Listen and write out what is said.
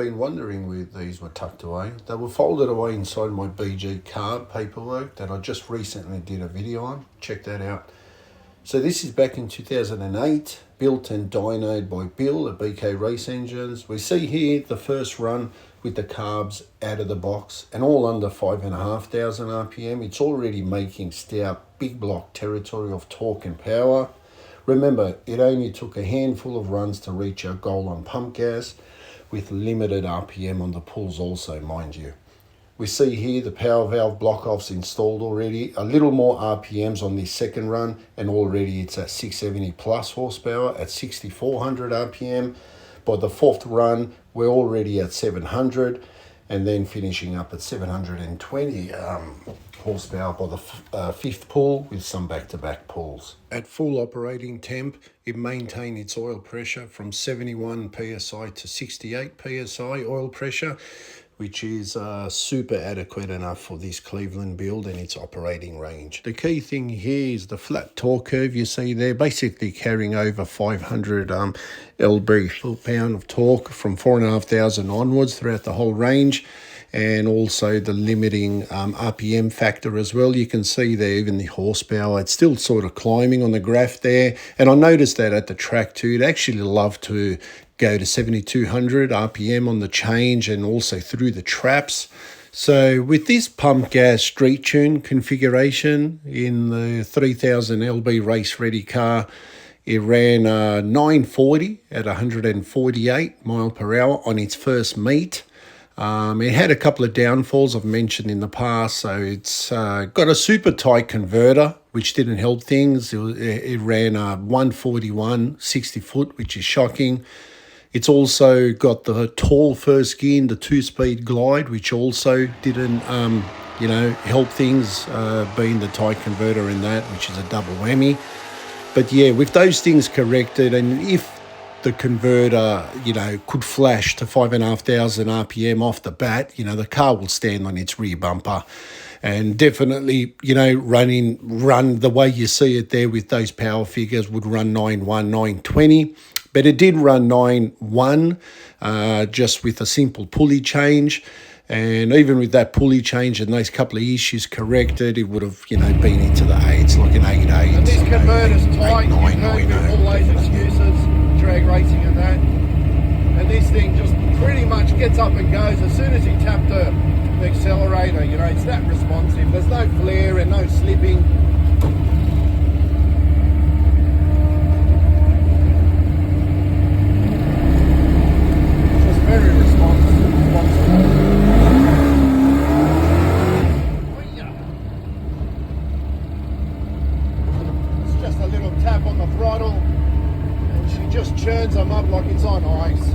been wondering where these were tucked away. They were folded away inside my BG carb paperwork that I just recently did a video on. Check that out. So this is back in 2008, built and dynoed by Bill at BK Race Engines. We see here the first run with the carbs out of the box and all under 5,500 RPM. It's already making stout big block territory of torque and power. Remember, it only took a handful of runs to reach our goal on pump gas, with limited RPM on the pulls also, mind you. We see here the power valve block-offs installed already, a little more RPMs on this second run, and already it's at 670 plus horsepower at 6,400 RPM. By the fourth run, we're already at 700, and then finishing up at 720 horsepower by the fifth pull with some back-to-back pulls. At full operating temp, it maintained its oil pressure from 71 psi to 68 psi oil pressure, which is super adequate enough for this Cleveland build and its operating range. The key thing here is the flat torque curve you see there, basically carrying over 500 lb foot-pound of torque from 4,500 onwards throughout the whole range, and also the limiting RPM factor as well. You can see there even the horsepower, it's still sort of climbing on the graph there. And I noticed that at the track too, it actually loved to go to 7,200 RPM on the change and also through the traps. So with this pump gas street tune configuration in the 3,000 lb race ready car, it ran 940 at 148 mile per hour on its first meet. It had a couple of downfalls I've mentioned in the past, so it's got a super tight converter, which didn't help things. It ran 141 60 foot, which is shocking. It's also got the tall first gear, the 2-speed glide, which also didn't, help things, being the tight converter in that, which is a double whammy. But yeah, with those things corrected, and if the converter, could flash to 5,500 RPM off the bat, the car will stand on its rear bumper and definitely, run the way you see it there with those power figures would run 9.1, 920. But it did run 9.1 just with a simple pulley change. And even with that pulley change and those couple of issues corrected, it would have, been into the 8s, like an 8.8. And this converter's tight, you've heard me all those excuses, drag racing and that. And this thing just pretty much gets up and goes. As soon as you tap the accelerator, it's that responsive. There's no flare and no slipping. Just very responsive. It's just a little tap on the throttle and she just churns them up like it's on ice.